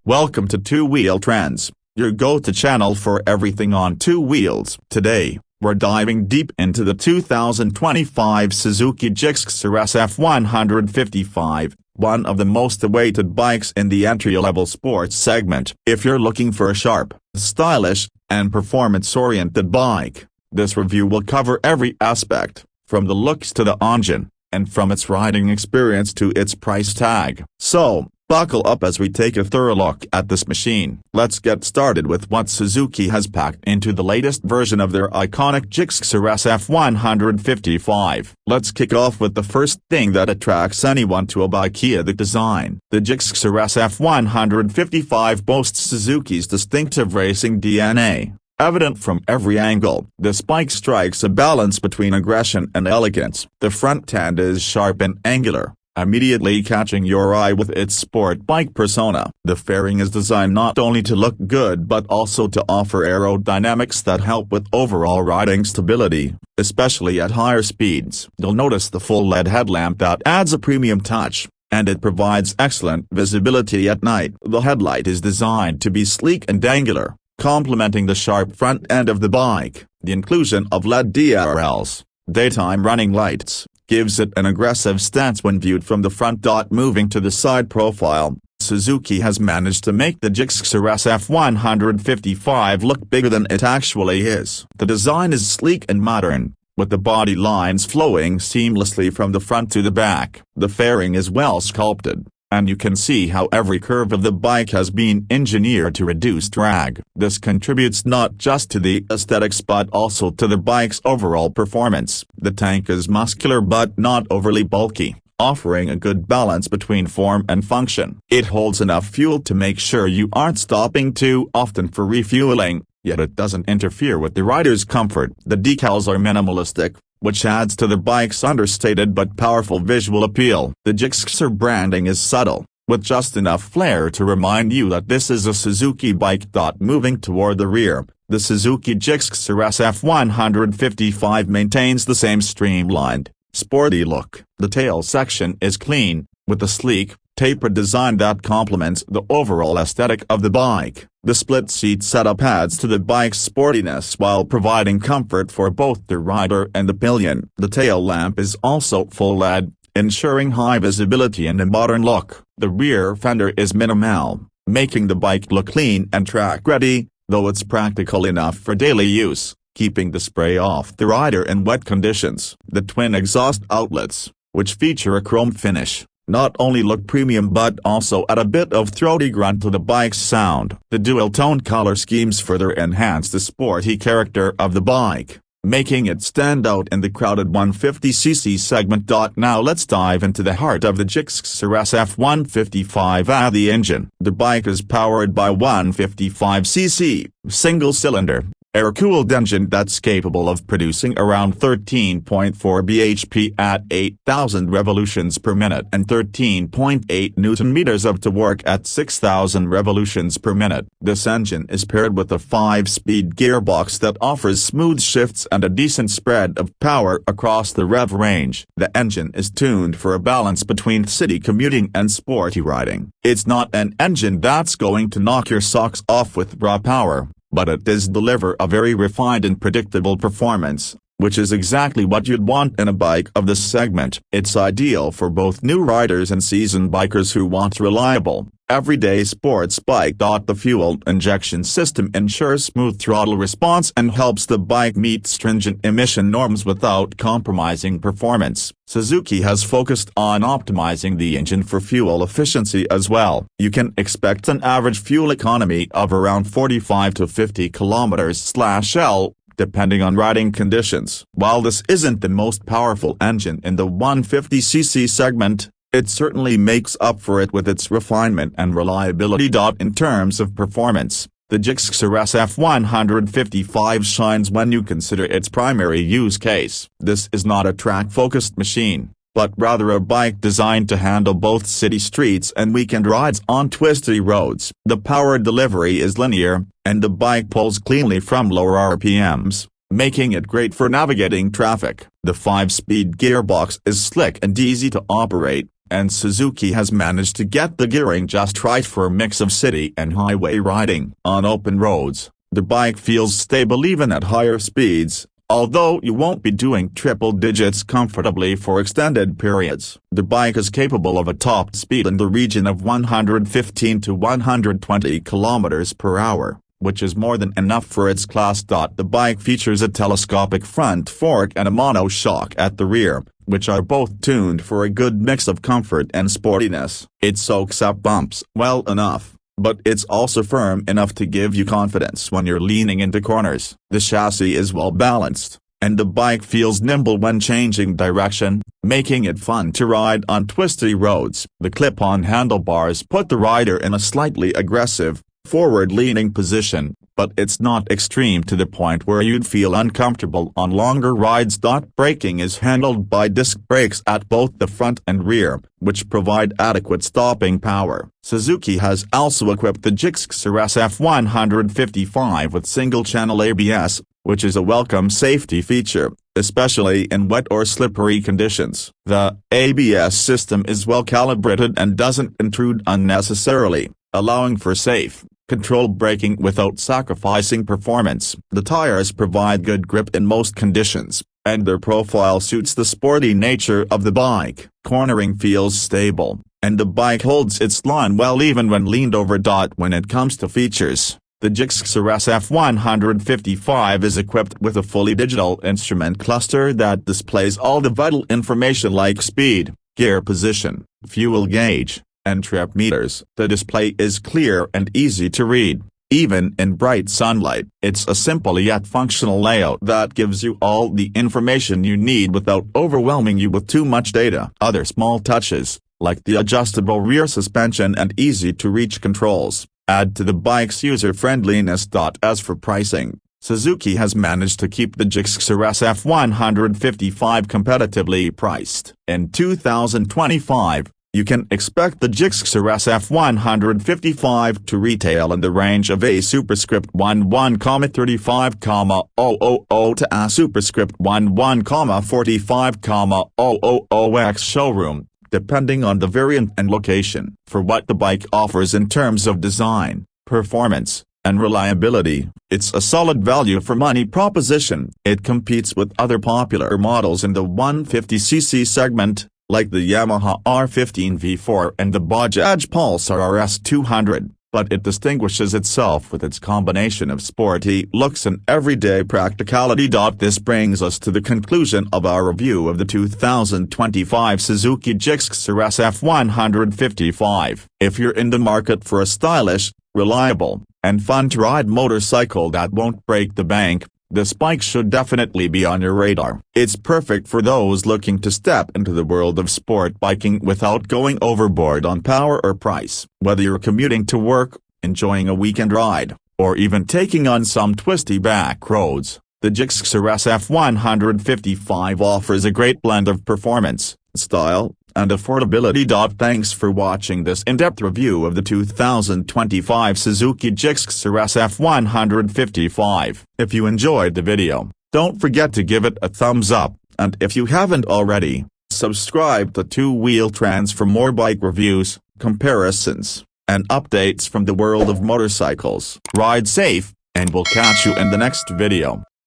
Welcome to Two Wheel Trends, your go-to channel for everything on two wheels. Today, we're diving deep into the 2025 Suzuki Gixxer SF 155, one of the most awaited bikes in the entry-level sports segment. If you're looking for a sharp, stylish, and performance-oriented bike, this review will cover every aspect, from the looks to the engine, and from its riding experience to its price tag. So, buckle up as we take a thorough look at this machine. Let's get started with what Suzuki has packed into the latest version of their iconic Gixxer SF 155. Let's kick off with the first thing that attracts anyone to a bike: the design. The Gixxer SF 155 boasts Suzuki's distinctive racing DNA. Evident from every angle, this bike strikes a balance between aggression and elegance. The front end is sharp and angular, immediately catching your eye with its sport bike persona. The fairing is designed not only to look good but also to offer aerodynamics that help with overall riding stability, especially at higher speeds. You'll notice the full LED headlamp that adds a premium touch, and it provides excellent visibility at night. The headlight is designed to be sleek and angular, complementing the sharp front end of the bike. The inclusion of LED DRLs, daytime running lights, gives it an aggressive stance when viewed from the front. Moving to the side profile, Suzuki has managed to make the Gixxer SF 155 look bigger than it actually is. The design is sleek and modern, with the body lines flowing seamlessly from the front to the back. The fairing is well sculpted, and you can see how every curve of the bike has been engineered to reduce drag. This contributes not just to the aesthetics but also to the bike's overall performance. The tank is muscular but not overly bulky, offering a good balance between form and function. It holds enough fuel to make sure you aren't stopping too often for refueling, yet it doesn't interfere with the rider's comfort. The decals are minimalistic, which adds to the bike's understated but powerful visual appeal. The Gixxer branding is subtle, with just enough flair to remind you that this is a Suzuki bike. Moving toward the rear, the Suzuki Gixxer SF 155 maintains the same streamlined, sporty look. The tail section is clean, with a sleek, tapered design that complements the overall aesthetic of the bike. The split-seat setup adds to the bike's sportiness while providing comfort for both the rider and the pillion. The tail lamp is also full LED, ensuring high visibility and a modern look. The rear fender is minimal, making the bike look clean and track-ready, though it's practical enough for daily use, keeping the spray off the rider in wet conditions. The twin exhaust outlets, which feature a chrome finish, not only look premium but also add a bit of throaty grunt to the bike's sound. The dual-tone color schemes further enhance the sporty character of the bike, making it stand out in the crowded 150cc segment. Now let's dive into the heart of the Gixxer SF 155. The engine. The bike is powered by 155cc, single-cylinder, air-cooled engine that's capable of producing around 13.4 bhp at 8,000 revolutions per minute and 13.8 Newton-meters of torque at 6,000 revolutions per minute. This engine is paired with a 5-speed gearbox that offers smooth shifts and a decent spread of power across the rev range. The engine is tuned for a balance between city commuting and sporty riding. It's not an engine that's going to knock your socks off with raw power, but it does deliver a very refined and predictable performance, which is exactly what you'd want in a bike of this segment. It's ideal for both new riders and seasoned bikers who want reliable, everyday sports bike. The fuel injection system ensures smooth throttle response and helps the bike meet stringent emission norms without compromising performance. Suzuki has focused on optimizing the engine for fuel efficiency as well. You can expect an average fuel economy of around 45 to 50 km/L, depending on riding conditions. While this isn't the most powerful engine in the 150cc segment, it certainly makes up for it with its refinement and reliability. In terms of performance, the Gixxer SF 155 shines when you consider its primary use case. This is not a track-focused machine, but rather a bike designed to handle both city streets and weekend rides on twisty roads. The power delivery is linear, and the bike pulls cleanly from lower RPMs, making it great for navigating traffic. The 5-speed gearbox is slick and easy to operate, and Suzuki has managed to get the gearing just right for a mix of city and highway riding. On open roads, the bike feels stable even at higher speeds, although you won't be doing triple digits comfortably for extended periods. The bike is capable of a top speed in the region of 115 to 120 km per hour, which is more than enough for its class. The bike features a telescopic front fork and a monoshock at the rear, which are both tuned for a good mix of comfort and sportiness. It soaks up bumps well enough, but it's also firm enough to give you confidence when you're leaning into corners. The chassis is well balanced, and the bike feels nimble when changing direction, making it fun to ride on twisty roads. The clip-on handlebars put the rider in a slightly aggressive, forward-leaning position, but it's not extreme to the point where you'd feel uncomfortable on longer rides. Braking is handled by disc brakes at both the front and rear, which provide adequate stopping power. Suzuki has also equipped the Gixxer SF 155 with single-channel ABS, which is a welcome safety feature, especially in wet or slippery conditions. The ABS system is well calibrated and doesn't intrude unnecessarily, allowing for safe, controlled braking without sacrificing performance. The tires provide good grip in most conditions, and their profile suits the sporty nature of the bike. Cornering feels stable, and the bike holds its line well even when leaned over. When it comes to features, the Gixxer SF 155 is equipped with a fully digital instrument cluster that displays all the vital information like speed, gear position, fuel gauge, and trip meters. The display is clear and easy to read, even in bright sunlight. It's a simple yet functional layout that gives you all the information you need without overwhelming you with too much data. Other small touches, like the adjustable rear suspension and easy-to-reach controls, add to the bike's user-friendliness. As for pricing, Suzuki has managed to keep the Gixxer SF 155 competitively priced. In 2025, you can expect the Gixxer SF 155 to retail in the range of a superscript 11,35,000 to a superscript 11,45,000 showroom, depending on the variant and location. For what the bike offers in terms of design, performance, and reliability, it's a solid value for money proposition. It competes with other popular models in the 150cc segment, like the Yamaha R15 V4 and the Bajaj Pulsar RS200, but it distinguishes itself with its combination of sporty looks and everyday practicality. This brings us to the conclusion of our review of the 2025 Suzuki Gixxer SF 155. If you're in the market for a stylish, reliable, and fun-to-ride motorcycle that won't break the bank, this bike should definitely be on your radar. It's perfect for those looking to step into the world of sport biking without going overboard on power or price. Whether you're commuting to work, enjoying a weekend ride, or even taking on some twisty back roads, the Gixxer SF 155 offers a great blend of performance, style, and affordability. Thanks for watching this in-depth review of the 2025 Suzuki Gixxer SF 155. If you enjoyed the video, don't forget to give it a thumbs up, and if you haven't already, subscribe to Two Wheel Trends for more bike reviews, comparisons, and updates from the world of motorcycles. Ride safe, and we'll catch you in the next video.